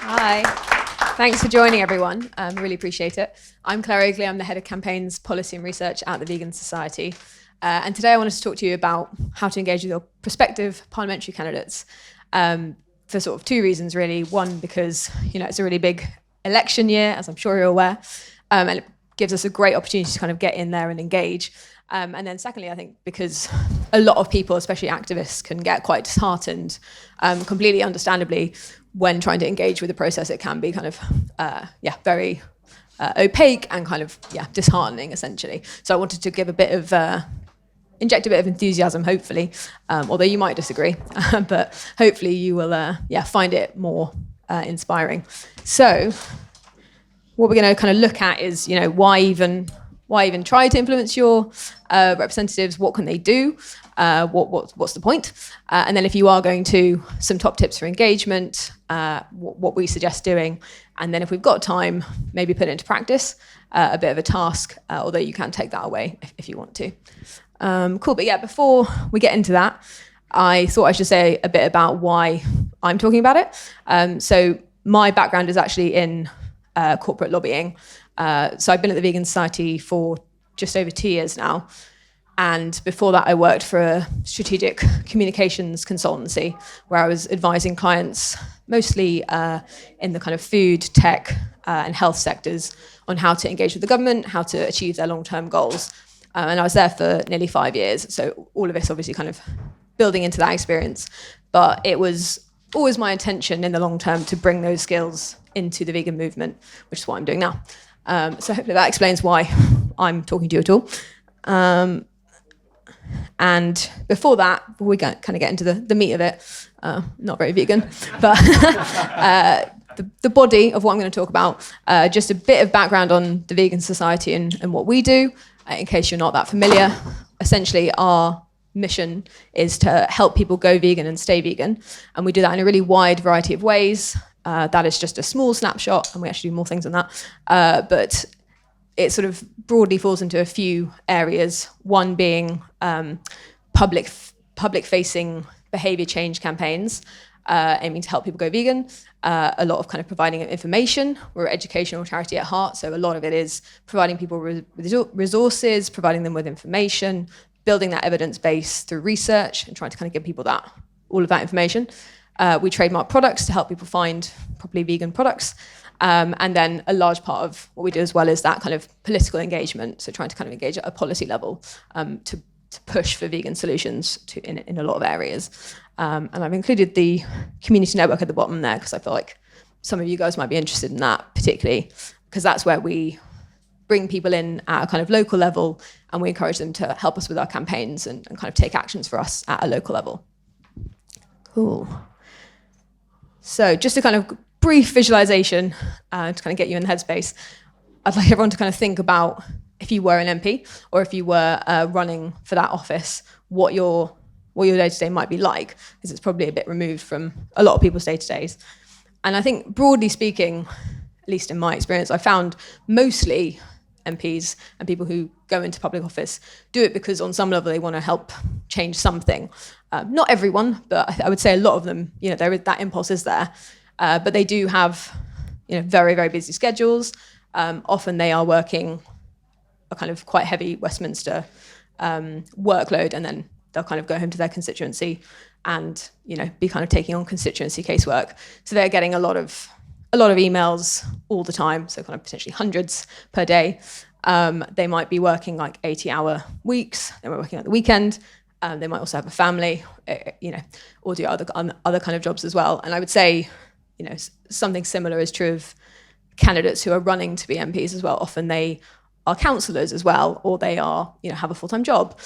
Hi. Thanks for joining, everyone. Really appreciate it. I'm Claire Ogley. I'm the Head of Campaigns, Policy and Research at the Vegan Society. And today I wanted to talk to you about how to engage with your prospective parliamentary candidates for sort of two reasons, really. One, because it's a really big election year, as I'm sure you're aware, and it gives us a great opportunity to kind of get in there and engage. And then secondly, I think because a lot of people, especially activists, can get quite disheartened, completely understandably, when trying to engage with the process. It can be kind of, very opaque and kind of, disheartening, essentially. So I wanted to give inject a bit of enthusiasm, hopefully, although you might disagree, but hopefully you will, find it more inspiring. So what we're going to kind of look at is, why even try to influence your representatives? What can they do? What's the point? And then if you are going to, some top tips for engagement, what we suggest doing. And then if we've got time, maybe put it into practice, a bit of a task, although you can take that away if you want to. Cool, but before we get into that, I thought I should say a bit about why I'm talking about it. So my background is actually in corporate lobbying. So I've been at the Vegan Society for just over 2 years now. And before that, I worked for a strategic communications consultancy where I was advising clients, mostly in the kind of food, tech, and health sectors, on how to engage with the government, how to achieve their long-term goals. And I was there for nearly 5 years. So all of this obviously kind of building into that experience. But it was always my intention in the long term to bring those skills into the vegan movement, which is what I'm doing now. So hopefully that explains why I'm talking to you at all. And before that, we kind of get into the meat of it. Not very vegan, but the body of what I'm going to talk about. Just a bit of background on the Vegan Society and what we do, in case you're not that familiar. Essentially, our mission is to help people go vegan and stay vegan. And we do that in a really wide variety of ways. That is just a small snapshot, and we actually do more things than that. But it sort of broadly falls into a few areas. One being public-facing behavior change campaigns, aiming to help people go vegan. A lot of kind of providing information. We're an educational charity at heart, so a lot of it is providing people with resources, providing them with information, building that evidence base through research, and trying to kind of give people all of that information. We trademark products to help people find properly vegan products. And then a large part of what we do as well is that kind of political engagement, so trying to kind of engage at a policy level to push for vegan solutions in a lot of areas. And I've included the community network at the bottom there because I feel like some of you guys might be interested in that particularly, because that's where we bring people in at a kind of local level, and we encourage them to help us with our campaigns and kind of take actions for us at a local level. Cool. So just a kind of brief visualization to kind of get you in the headspace. I'd like everyone to kind of think about if you were an MP or if you were running for that office, what your day-to-day might be like, because it's probably a bit removed from a lot of people's day-to-days. And I think broadly speaking, at least in my experience, I found mostly MPs and people who go into public office do it because on some level they want to help change something. Not everyone, but I would say a lot of them, that impulse is there. But they do have, very, very busy schedules. Often they are working a kind of quite heavy Westminster workload, and then they'll kind of go home to their constituency and, be kind of taking on constituency casework. So they're getting a lot of emails all the time, so kind of potentially hundreds per day. They might be working like 80-hour weeks. They might be working at the weekend. They might also have a family, or do other kind of jobs as well. And I would say, something similar is true of candidates who are running to be MPs as well. Often they are councillors as well, or they are, have a full-time job,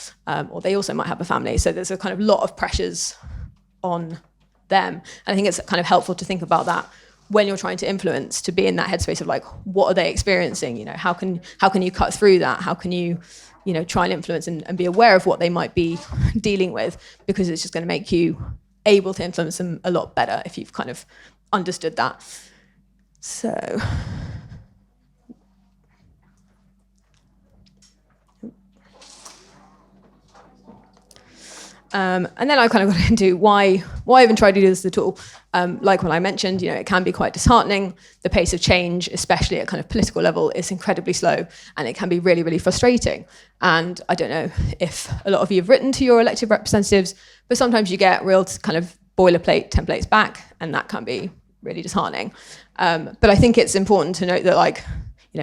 or they also might have a family. So there's a kind of lot of pressures on them. And I think it's kind of helpful to think about that when you're trying to influence, to be in that headspace of like, what are they experiencing? How can you cut through that? How can you, try and influence and be aware of what they might be dealing with? Because it's just going to make you able to influence them a lot better if you've kind of understood that. So, And then I kind of got into why even try to do this at all. Like when I mentioned, it can be quite disheartening. The pace of change, especially at kind of political level, is incredibly slow, and it can be really, really frustrating. And I don't know if a lot of you have written to your elected representatives, but sometimes you get real kind of boilerplate templates back, and that can be really disheartening. But I think it's important to note that,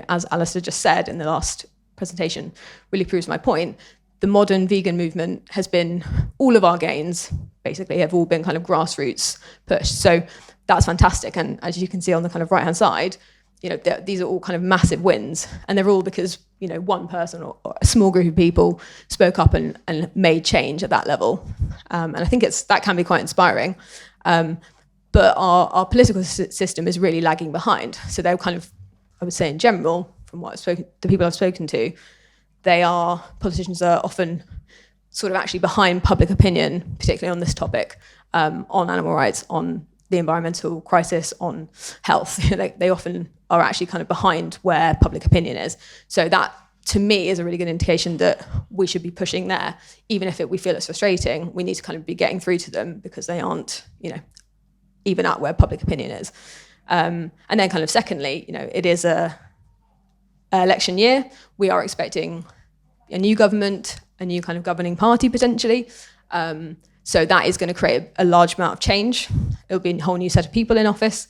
as Alistair just said in the last presentation, really proves my point. The modern vegan movement has been, all of our gains basically have all been kind of grassroots pushed. So that's fantastic. And as you can see on the kind of right-hand side, these are all kind of massive wins. And they're all because, one person or a small group of people spoke up and made change at that level. And I think that can be quite inspiring. But our political system is really lagging behind. So they're kind of, I would say in general, from the people I've spoken to, politicians are often sort of actually behind public opinion, particularly on this topic, on animal rights, on the environmental crisis, on health. They often are actually kind of behind where public opinion is. So that, to me, is a really good indication that we should be pushing there. Even if we feel it's frustrating, we need to kind of be getting through to them because they aren't, even at where public opinion is. And then kind of secondly, it is a election year. We are expecting a new government, a new kind of governing party potentially. So that is going to create a large amount of change. It'll be a whole new set of people in office.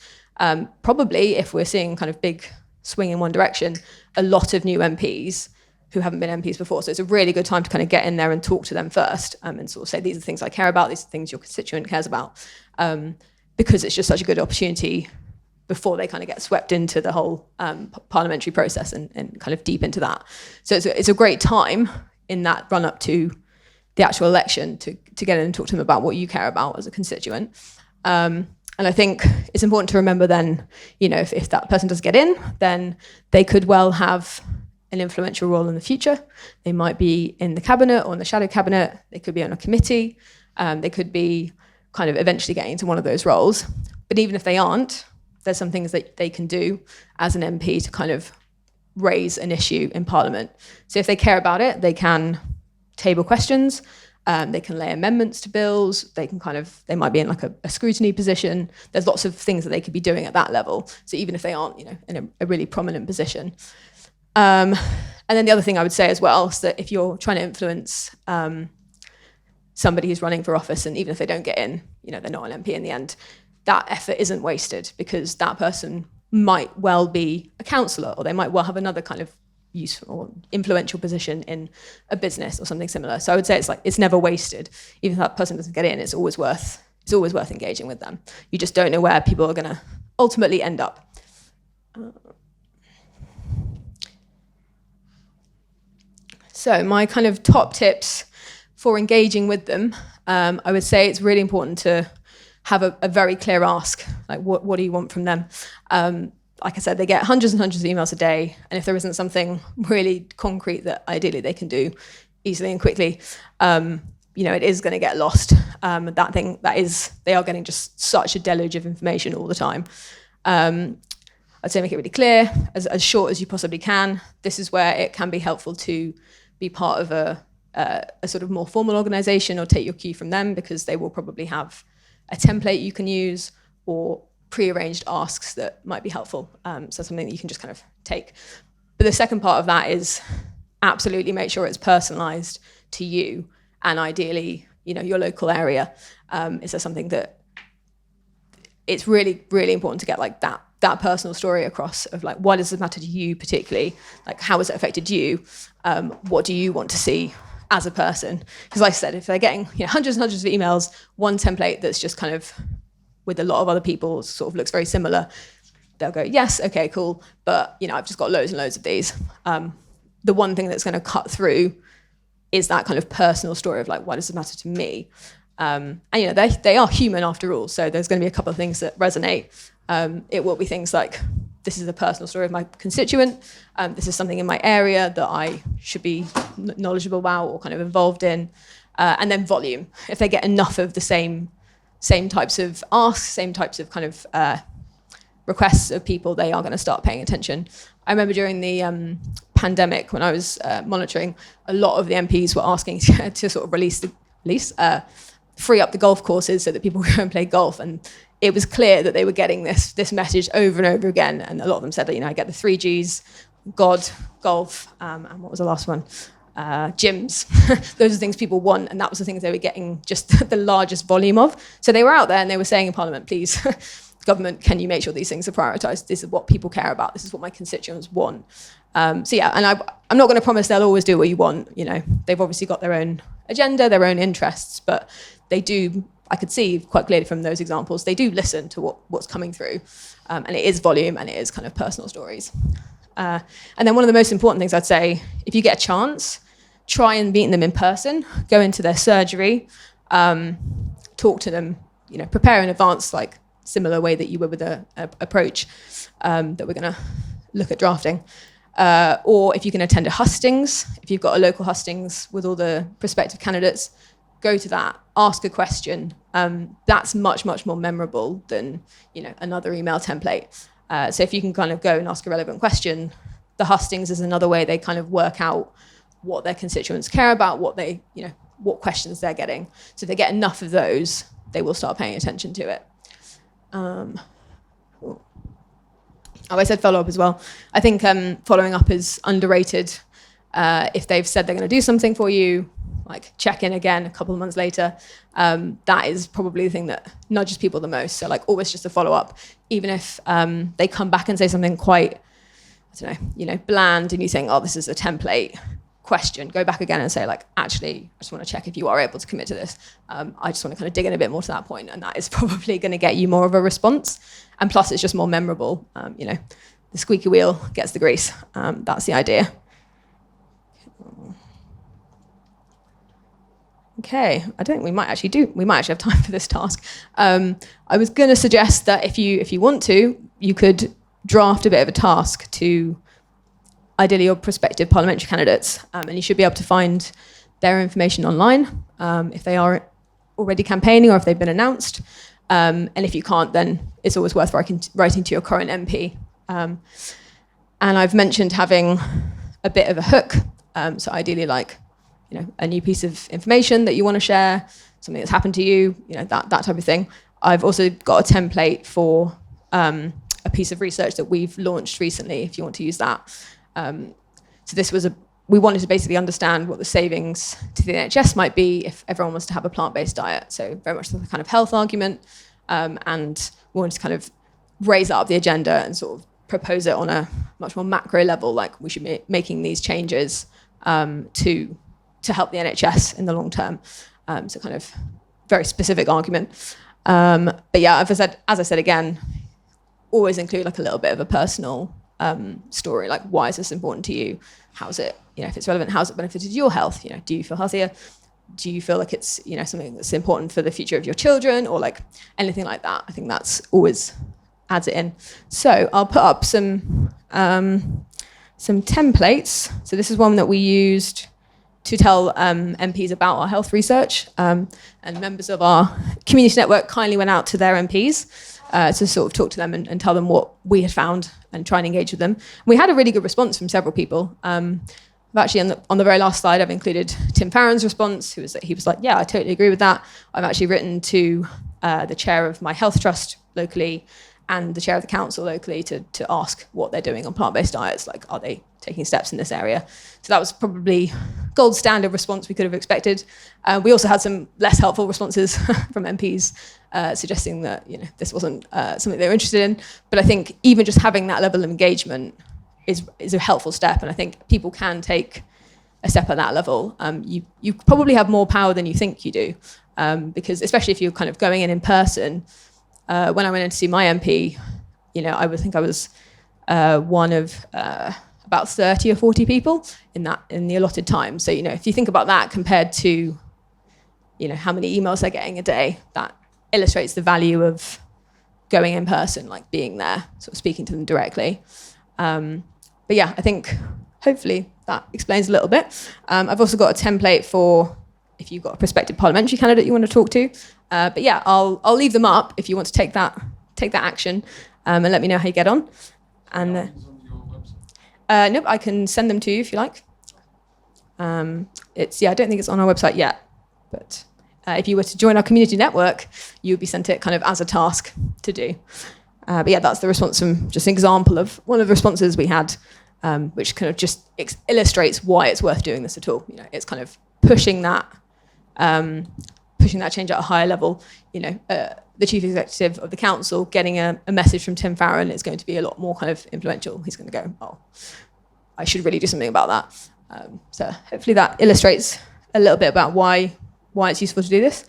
Probably, if we're seeing kind of big swing in one direction, a lot of new MPs who haven't been MPs before. So it's a really good time to kind of get in there and talk to them first, and sort of say, these are the things I care about, these are the things your constituent cares about, because it's just such a good opportunity before they kind of get swept into the whole parliamentary process and kind of deep into that. So it's a great time in that run up to the actual election to get in and talk to them about what you care about as a constituent. And I think it's important to remember then, if that person does get in, then they could well have an influential role in the future. They might be in the cabinet or in the shadow cabinet. They could be on a committee. They could be kind of eventually getting into one of those roles. But even if they aren't, there's some things that they can do as an MP to kind of raise an issue in Parliament. So if they care about it, they can table questions, they can lay amendments to bills, they might be in like a scrutiny position. There's lots of things that they could be doing at that level. So even if they aren't, in a really prominent position. And then the other thing I would say as well is that if you're trying to influence somebody who's running for office, and even if they don't get in, they're not an MP in the end, that effort isn't wasted, because that person might well be a councillor, or they might well have another kind of useful or influential position in a business or something similar. So I would say it's never wasted. Even if that person doesn't get in, it's always worth engaging with them. You just don't know where people are going to ultimately end up. So my kind of top tips for engaging with them, I would say it's really important to have a very clear ask, like what do you want from them? Like I said, they get hundreds and hundreds of emails a day, and if there isn't something really concrete that ideally they can do easily and quickly, it is going to get lost. They are getting just such a deluge of information all the time. I'd say make it really clear, as short as you possibly can. This is where it can be helpful to be part of a sort of more formal organisation, or take your cue from them, because they will probably have a template you can use or pre-arranged asks that might be helpful. So something that you can just kind of take. But the second part of that is absolutely make sure it's personalised to you, and ideally, your local area. Is there something that it's really, really important to get like that personal story across, of like, why does this matter to you particularly? Like, how has it affected you? What do you want to see as a person? Because like I said, if they're getting hundreds and hundreds of emails, one template that's just kind of with a lot of other people sort of looks very similar, they'll go, yes, okay, cool, but I've just got loads and loads of these. The one thing that's going to cut through is that kind of personal story of like, why does it matter to me? And they are human after all, so there's going to be a couple of things that resonate. It will be things like, this is a personal story of my constituent, this is something in my area that I should be knowledgeable about or kind of involved in, and then volume. If they get enough of the same types of asks, same types of kind of requests of people, they are going to start paying attention. I remember during the pandemic, when I was monitoring, a lot of the MPs were asking to sort of release the lease, free up the golf courses so that people could go and play golf. And it was clear that they were getting this message over and over again. And a lot of them said that, I get the 3Gs, God, golf, and what was the last one? Gyms. Those are things people want, and that was the things they were getting just the largest volume of. So they were out there and they were saying in Parliament, please, government, can you make sure these things are prioritised? This is what people care about. This is what my constituents want. So yeah, and I'm not going to promise they'll always do what you want. They've obviously got their own agenda, their own interests, but they do, I could see quite clearly from those examples, they do listen to what's coming through. And it is volume and it is kind of personal stories. And then one of the most important things I'd say, if you get a chance, try and meet them in person, go into their surgery, talk to them, prepare in advance, like similar way that you would with a approach that we're going to look at drafting. Or if you can attend a hustings, if you've got a local hustings with all the prospective candidates, go to that, ask a question. That's much, much more memorable than, another email template. So if you can kind of go and ask a relevant question, the hustings is another way they kind of work out what their constituents care about, what questions they're getting. So if they get enough of those, they will start paying attention to it. I said follow-up as well. I think following up is underrated. If they've said they're going to do something for you, like check in again a couple of months later, that is probably the thing that nudges people the most. So like always just a follow-up, even if they come back and say something quite, I don't know, bland, and you think, oh, this is a template question, go back again and say, like, actually, I just want to check if you are able to commit to this. I just want to kind of dig in a bit more to that point, and that is probably going to get you more of a response. And plus, it's just more memorable. The squeaky wheel gets the grease. That's the idea. Okay, I don't think we might actually have time for this task. I was going to suggest that if you want to, you could draft a bit of a task to ideally your prospective parliamentary candidates, and you should be able to find their information online if they are already campaigning or if they've been announced. And if you can't, then it's always worth writing to your current MP. And I've mentioned having a bit of a hook, so ideally like a new piece of information that you want to share, something that's happened to you, that type of thing. I've also got a template for a piece of research that we've launched recently, if you want to use that. So this was we wanted to basically understand what the savings to the NHS might be if everyone was to have a plant-based diet. So very much the kind of health argument, and we wanted to kind of raise that up the agenda and sort of propose it on a much more macro level, like we should be making these changes to help the NHS in the long term. So kind of very specific argument. But yeah, as I said again, always include like a little bit of a personal story, like why is this important to you? How's it, if it's relevant, how's it benefited your health? Do you feel healthier? Do you feel like it's, something that's important for the future of your children, or like anything like that? I think that's always adds it in. So I'll put up some templates. So this is one that we used to tell MPs about our health research, and members of our community network kindly went out to their MPs to sort of talk to them and tell them what we had found and try and engage with them. We had a really good response from several people. I've actually, on the very last slide, I've included Tim Farron's response, he was like, yeah, I totally agree with that. I've actually written to the chair of my health trust locally and the chair of the council locally to ask what they're doing on plant-based diets, like are they taking steps in this area? So that was probably gold standard response we could have expected. We also had some less helpful responses from MPs suggesting that this wasn't something they were interested in. But I think even just having that level of engagement is a helpful step, and I think people can take a step at that level. You probably have more power than you think you do, because especially if you're kind of going in person. When I went in to see my MP, I would think I was one of about 30 or 40 people in the allotted time. So, if you think about that compared to, how many emails they're getting a day, that illustrates the value of going in person, like being there, sort of speaking to them directly. But yeah, I think hopefully that explains a little bit. I've also got a template for if you've got a prospective parliamentary candidate you want to talk to. But yeah, I'll leave them up if you want to take that action, and let me know how you get on. And nope, I can send them to you if you like. I don't think it's on our website yet, but if you were to join our community network, you would be sent it kind of as a task to do. But yeah, that's the response from just an example of one of the responses we had, which kind of just illustrates why it's worth doing this at all. You know, it's kind of pushing that change at a higher level. You know, the chief executive of the council getting a message from Tim Farron is going to be a lot more kind of influential. He's going to go, oh, I should really do something about that. So hopefully that illustrates a little bit about why it's useful to do this.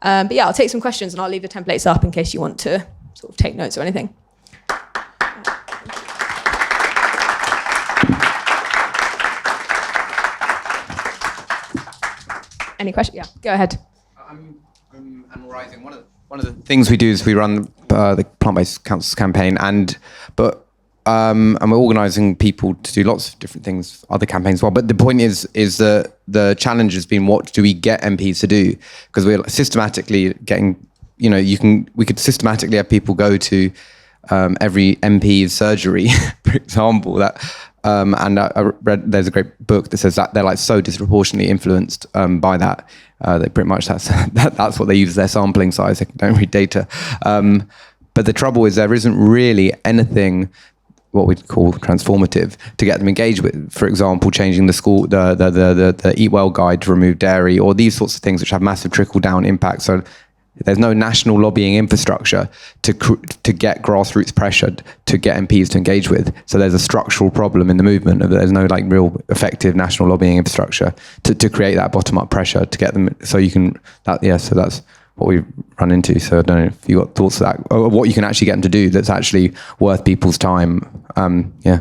But yeah, I'll take some questions and I'll leave the templates up in case you want to sort of take notes or anything. Any question? Yeah, go ahead. I'm Rising. One of the things we do is we run the plant-based councils campaign, and we're organising people to do lots of different things, other campaigns as well. But the point is that the challenge has been, what do we get MPs to do? Because we're systematically getting, you know, we could systematically have people go to every MP's surgery, for example. That and I read there's a great book that says that they're like so disproportionately influenced by that. They pretty much that's what they use as their sampling size. They don't read data. But the trouble is there isn't really anything what we'd call transformative to get them engaged with. For example, changing the Eat Well guide to remove dairy, or these sorts of things which have massive trickle down impact. So there's no national lobbying infrastructure to get grassroots pressure to get MPs to engage with. So there's a structural problem in the movement. There's no like real effective national lobbying infrastructure to create that bottom up pressure to get them. So you can so that's what we run into. So I don't know if you got thoughts of that, or what you can actually get them to do that's actually worth people's time. Yeah.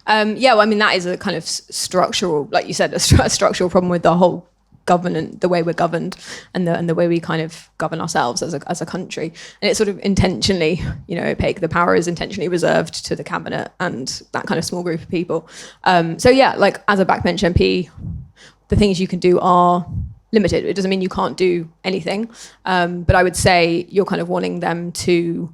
Well, I mean, that is a kind of structural, like you said, a structural problem with the whole government, the way we're governed, and the way we kind of govern ourselves as a country. And it's sort of intentionally, you know, opaque. The power is intentionally reserved to the cabinet and that kind of small group of people. So yeah, like as a backbench MP, the things you can do are limited. It doesn't mean you can't do anything, but I would say you're kind of wanting them to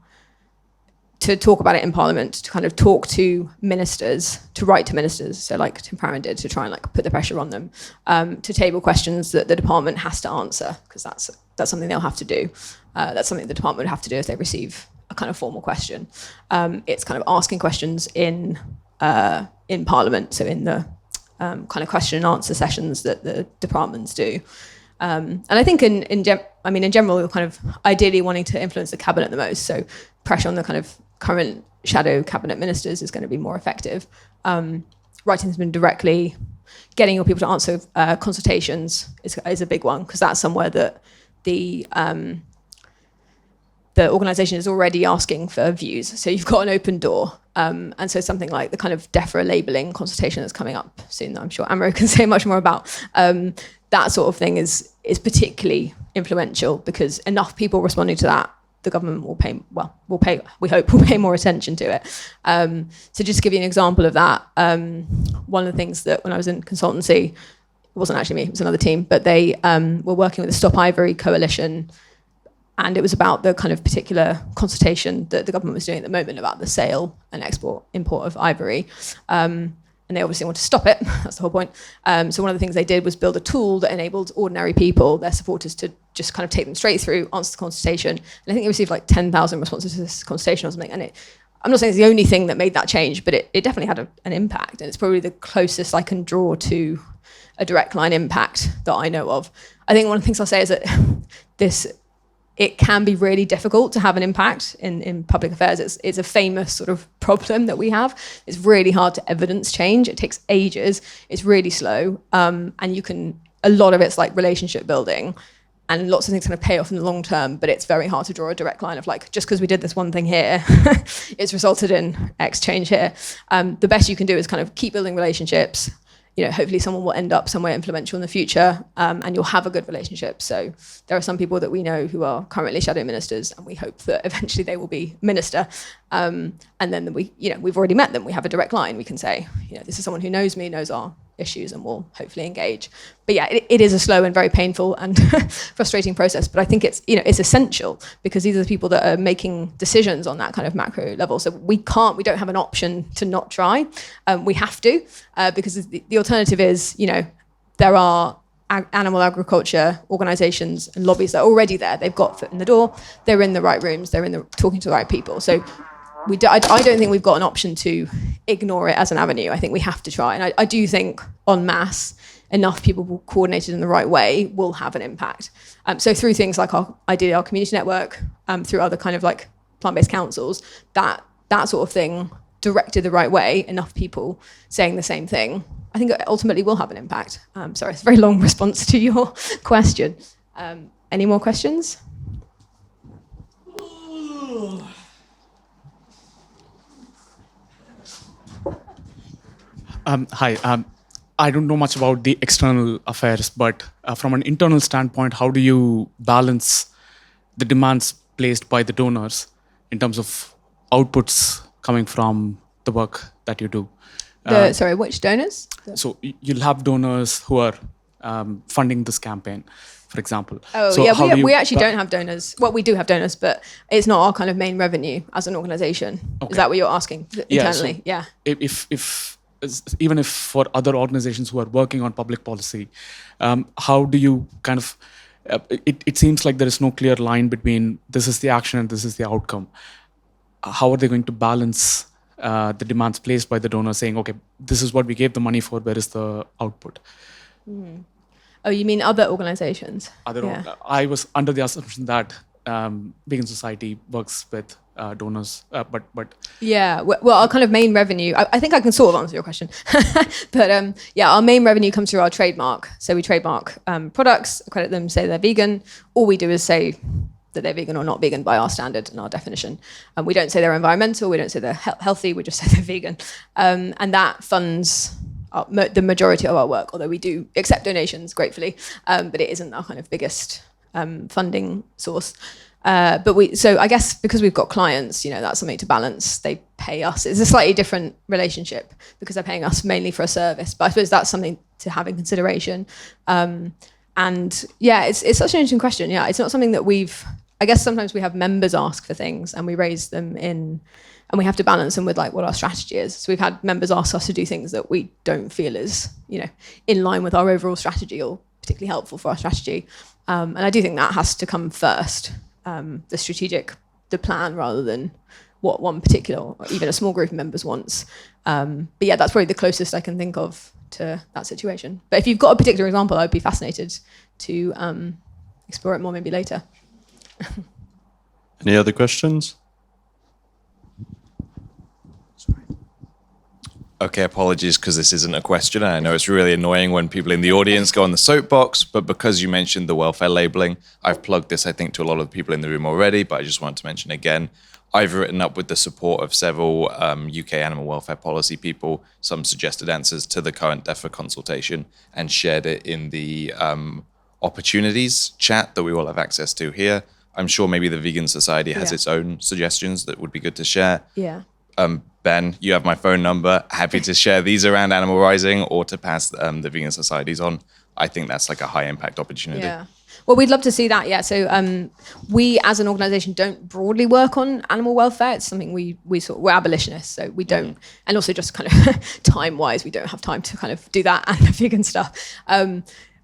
talk about it in Parliament, to kind of talk to ministers, to write to ministers, so like Tim Farron did, to try and like put the pressure on them, to table questions that the department has to answer, because that's something they'll have to do. That's something the department would have to do if they receive a kind of formal question. It's kind of asking questions in Parliament, so in the kind of question and answer sessions that the departments do. And I think in general, you're kind of ideally wanting to influence the cabinet the most. So pressure on the kind of current shadow cabinet ministers is going to be more effective. Writing to them directly, getting your people to answer consultations is a big one, because that's somewhere that the organisation is already asking for views. So you've got an open door. And so something like the kind of DEFRA labelling consultation that's coming up soon, that I'm sure Amro can say much more about, that sort of thing is particularly influential, because enough people responding to that, the government we hope will pay more attention to it. So just to give you an example of that, one of the things that when I was in consultancy, it wasn't actually me, it was another team, but they were working with the Stop Ivory Coalition, and it was about the kind of particular consultation that the government was doing at the moment about the sale and import of ivory. And they obviously want to stop it. That's the whole point. So one of the things they did was build a tool that enabled ordinary people, their supporters, to just kind of take them straight through, answer the consultation. And I think they received like 10,000 responses to this consultation or something. And I'm not saying it's the only thing that made that change, but it definitely had an impact. And it's probably the closest I can draw to a direct line impact that I know of. I think one of the things I'll say is that it can be really difficult to have an impact in public affairs. It's a famous sort of problem that we have. It's really hard to evidence change. It takes ages. It's really slow. And a lot of it's like relationship building, and lots of things kind of pay off in the long term, but it's very hard to draw a direct line of like, just because we did this one thing here, it's resulted in X change here. The best you can do is kind of keep building relationships. You know, hopefully someone will end up somewhere influential in the future, and you'll have a good relationship. So there are some people that we know who are currently shadow ministers, and we hope that eventually they will be minister. And then we've already met them. We have a direct line. We can say, you know, this is someone who knows me, knows our issues, and will hopefully engage. But yeah, it is a slow and very painful and frustrating process. But I think it's essential, because these are the people that are making decisions on that kind of macro level. So we don't have an option to not try. We have to, because the alternative is, you know, there are animal agriculture organisations and lobbies that are already there. They've got foot in the door. They're in the right rooms. They're talking to the right people. So I don't think we've got an option to ignore it as an avenue. I think we have to try. And I do think en masse, enough people coordinated in the right way will have an impact. So through things like our community network, through other kind of like plant-based councils, that sort of thing directed the right way, enough people saying the same thing, I think it ultimately will have an impact. Sorry, it's a very long response to your question. Any more questions? Hi. I don't know much about the external affairs, but from an internal standpoint, how do you balance the demands placed by the donors in terms of outputs coming from the work that you do? Sorry, which donors? So you'll have donors who are funding this campaign, for example. Oh, so yeah, we actually don't have donors. Well, we do have donors, but it's not our kind of main revenue as an organisation. Okay. Is that what you're asking internally? Yeah. So even if for other organizations who are working on public policy, how do you kind of, it seems like there is no clear line between this is the action and this is the outcome. How are they going to balance the demands placed by the donor saying, okay, this is what we gave the money for, where is the output? Mm. Oh, you mean other organizations? I was under the assumption that Vegan Society works with donors, but yeah, well, our kind of main revenue, I think I can sort of answer your question, but our main revenue comes through our trademark. So we trademark products, accredit them, say they're vegan. All we do is say that they're vegan or not vegan by our standard and our definition. We don't say they're environmental, we don't say they're healthy, we just say they're vegan. And that funds the majority of our work, although we do accept donations, gratefully, but it isn't our kind of biggest funding source. So I guess because we've got clients, that's something to balance. They pay us. It's a slightly different relationship because they're paying us mainly for a service. But I suppose that's something to have in consideration. And yeah, it's such an interesting question. Yeah, it's not something that I guess sometimes we have members ask for things and we raise them in, and we have to balance them with like what our strategy is. So we've had members ask us to do things that we don't feel is, in line with our overall strategy or particularly helpful for our strategy. And I do think that has to come first. The plan, rather than what one particular, or even a small group of members wants. But yeah, that's probably the closest I can think of to that situation. But if you've got a particular example, I'd be fascinated to explore it more maybe later. Any other questions? Okay, apologies because this isn't a question. I know it's really annoying when people in the audience go on the soapbox, but because you mentioned the welfare labeling, I've plugged this, I think, to a lot of the people in the room already, but I just wanted to mention again, I've written up with the support of several UK animal welfare policy people, some suggested answers to the current DEFRA consultation and shared it in the opportunities chat that we all have access to here. I'm sure maybe the Vegan Society has its own suggestions that would be good to share. Yeah. Ben, you have my phone number. Happy to share these around Animal Rising or to pass the Vegan Societies on. I think that's like a high impact opportunity. Yeah. Well, we'd love to see that. Yeah. So we as an organisation don't broadly work on animal welfare. It's something we're abolitionists, so we don't, and also just kind of time wise, we don't have time to kind of do that and the vegan stuff.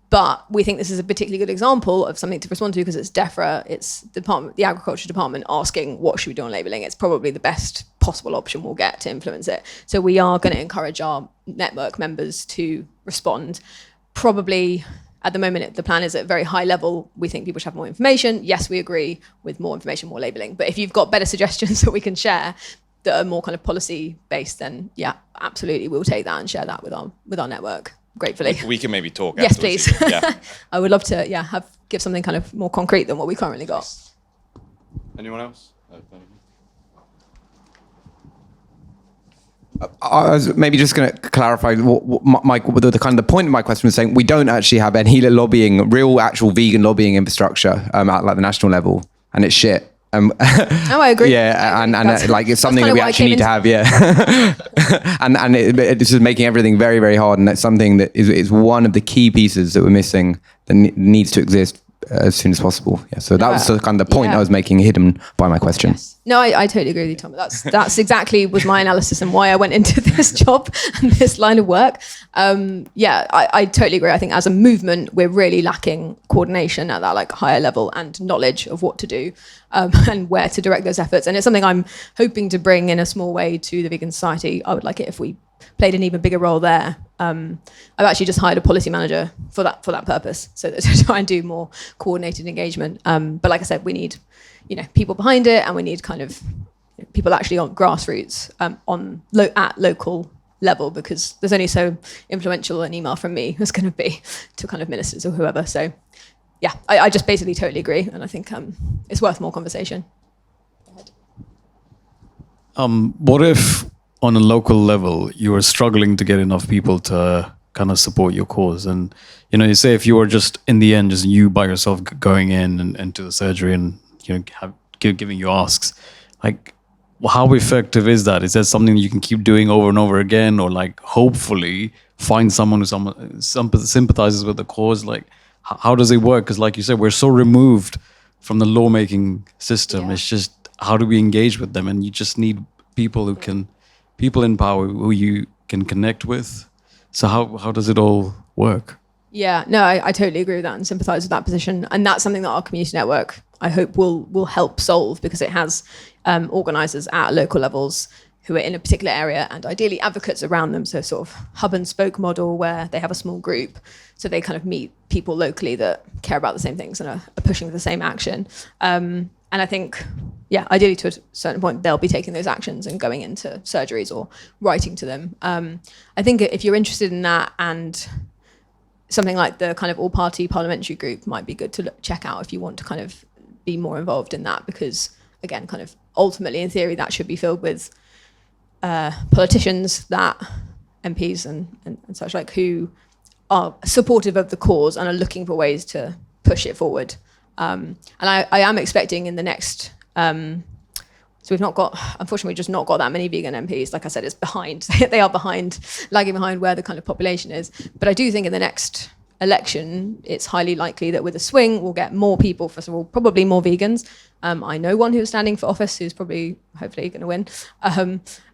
But we think this is a particularly good example of something to respond to because it's DEFRA, it's the Agriculture Department asking what should we do on labelling. It's probably the best possible option we'll get to influence it. So we are going to encourage our network members to respond. Probably at the moment, the plan is at a very high level. We think people should have more information. Yes, we agree with more information, more labelling. But if you've got better suggestions that we can share that are more kind of policy based, then yeah, absolutely, we'll take that and share that with our network. Gratefully. We can maybe talk. Yes, please. Yeah. I would love to, give something kind of more concrete than what we currently got. Anyone else? I was maybe just going to clarify the kind of the point of my question was saying we don't actually have any real actual vegan lobbying infrastructure at like the national level, and it's shit. I agree. Yeah, and like it's something that we actually need to have. Yeah, and this is making everything very, very hard, and that's something that is one of the key pieces that we're missing that needs to exist as soon as possible. Yeah. So that was the kind of the point yeah. I was making, hidden by my question. Yes. No, I totally agree with you, Tom. That's exactly was my analysis and why I went into this job and this line of work. I totally agree. I think as a movement, we're really lacking coordination at that like higher level and knowledge of what to do and where to direct those efforts. And it's something I'm hoping to bring in a small way to the Vegan Society. I would like it if we played an even bigger role there. I've actually just hired a policy manager for that purpose, so that to try and do more coordinated engagement. But like I said, we need people behind it, and we need kind of people actually on grassroots at local level, because there's only so influential an email from me is going to be to kind of ministers or whoever. So yeah, I just basically totally agree, and I think it's worth more conversation. What if on a local level you are struggling to get enough people to kind of support your cause? And you say if you were just in the end just you by yourself going in and to the surgery and giving your asks, like how effective is that? Is that something that you can keep doing over and over again, or like hopefully find someone who sympathizes with the cause? Like how does it work? Because like you said, we're so removed from the lawmaking system. It's just, how do we engage with them? And you just need people in power who you can connect with. So how does it all work? Yeah, no, I totally agree with that and sympathise with that position. And that's something that our community network, I hope, will help solve, because it has organisers at local levels who are in a particular area and ideally advocates around them. So sort of hub and spoke model where they have a small group. So they kind of meet people locally that care about the same things and are pushing for the same action. And I think, ideally to a certain point, they'll be taking those actions and going into surgeries or writing to them. I think if you're interested in that, and something like the kind of all-party parliamentary group might be good to check out if you want to kind of be more involved in that, because, again, kind of ultimately, in theory, that should be filled with politicians, that MPs and such like, who are supportive of the cause and are looking for ways to push it forward. And I am expecting in the next, so we've not got, unfortunately, just not got that many vegan MPs. Like I said, it's behind. They are behind, lagging behind where the kind of population is. But I do think in the next election, it's highly likely that with a swing, we'll get more people, first of all, probably more vegans. I know one who's standing for office who's probably, hopefully, going to win.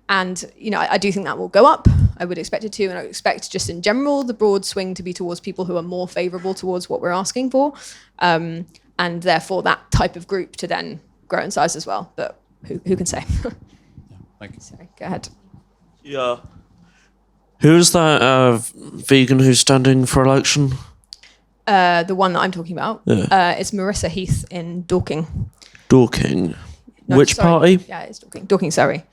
And, I do think that will go up. I would expect it to. And I would expect just in general, the broad swing to be towards people who are more favourable towards what we're asking for. And therefore, that type of group to then grow in size as well. But who can say? Thank you. Sorry, go ahead. Yeah. Who's that vegan who's standing for election? The one that I'm talking about. Yeah. It's Marissa Heath in Dorking. Dorking. No, Which sorry. party? Yeah, it's Dorking. Dorking, sorry.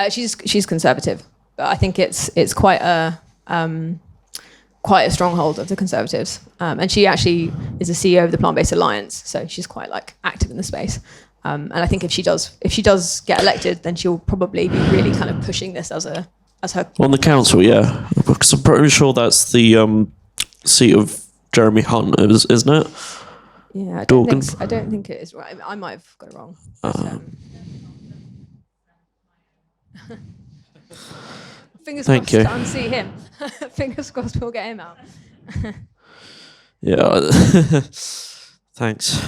She's Conservative, but I think it's quite a stronghold of the Conservatives. And she actually is the CEO of the Plant-Based Alliance, so she's quite like active in the space. And I think if she does get elected, then she'll probably be really kind of pushing this as her. On the council, yeah, because I'm pretty sure that's the seat of Jeremy Hunt, isn't it? Yeah, I don't think it is right. I might have got it wrong. Fingers Thank crossed you. to unsee him. Fingers crossed we'll get him out. Yeah. Thanks.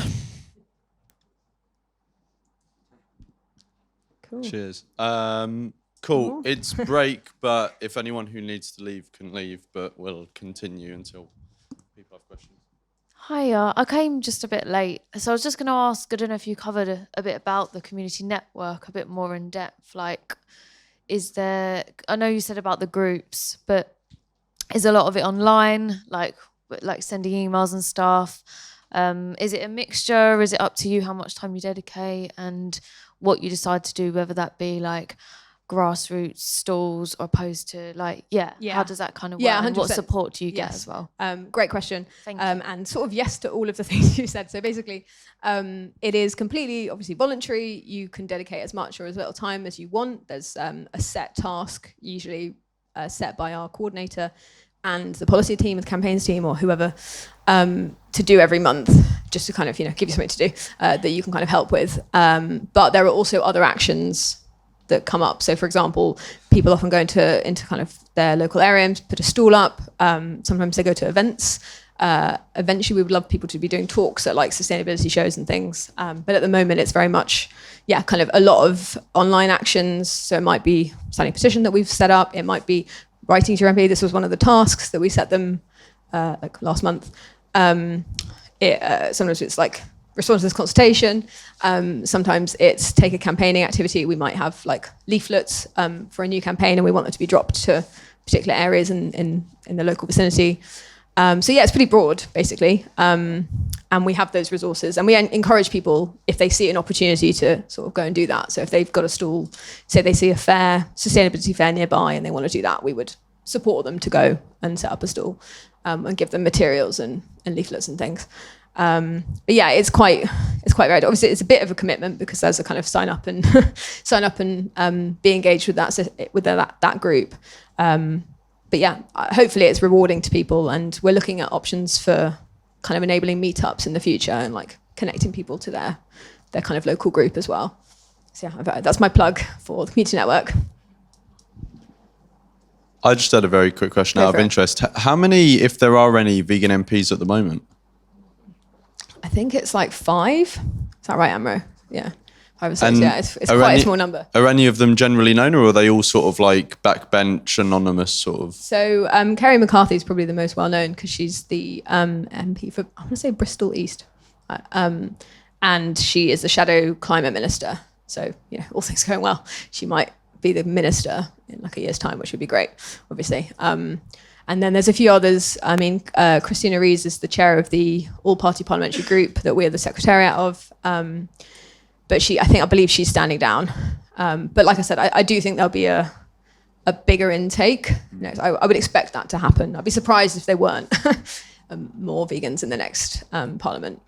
Cool. Cheers. Cool. It's break, but if anyone who needs to leave can leave, but we'll continue until people have questions. Hiya, I came just a bit late, so I was just going to ask, I don't know if you covered a bit about the community network a bit more in depth, like, I know you said about the groups, but is a lot of it online, like sending emails and stuff? Is it a mixture? Is it up to you how much time you dedicate and what you decide to do, whether that be like grassroots stalls or opposed to how does that kind of work? And what support do you get as well? Great question. Thank you. And sort of yes to all of the things you said. So basically, it is completely obviously voluntary. You can dedicate as much or as little time as you want. There's a set task, usually set by our coordinator and the policy team, the campaigns team, or whoever, to do every month, just to kind of give you something to do that you can kind of help with. But there are also other actions that come up. So for example, people often go into kind of their local area and put a stall up. Sometimes they go to events. Eventually, we would love people to be doing talks at like sustainability shows and things. But at the moment, it's very much, kind of a lot of online actions. So it might be signing a petition that we've set up. It might be writing to your MP. This was one of the tasks that we set them like last month. Sometimes it's like respond to this consultation. Sometimes it's take a campaigning activity. We might have like leaflets for a new campaign, and we want them to be dropped to particular areas in the local vicinity. It's pretty broad, basically. And we have those resources, and we encourage people, if they see an opportunity, to sort of go and do that. So if they've got a stall, say they see a fair, sustainability fair nearby, and they want to do that, we would support them to go and set up a stall and give them materials and leaflets and things. It's quite varied. Obviously, it's a bit of a commitment because there's a kind of sign up and be engaged with that group. Hopefully it's rewarding to people, and we're looking at options for kind of enabling meetups in the future and like connecting people to their kind of local group as well. So that's my plug for the community network. I just had a very quick question out of interest. How many, if there are any, vegan MPs at the moment? I think it's like 5. Is that right, Amro? Yeah. 5 or 6, it's quite a small number. Are any of them generally known, or are they all sort of like backbench, anonymous sort of? So Kerry McCarthy is probably the most well known because she's the MP for, I want to say, Bristol East. And she is the shadow climate minister. So, all things going well, she might be the minister in like a year's time, which would be great, obviously. And then there's a few others. I mean, Christina Rees is the chair of the all-party parliamentary group that we're the secretariat of. But I believe she's standing down. But like I said, I do think there'll be a bigger intake. I would expect that to happen. I'd be surprised if there weren't more vegans in the next parliament.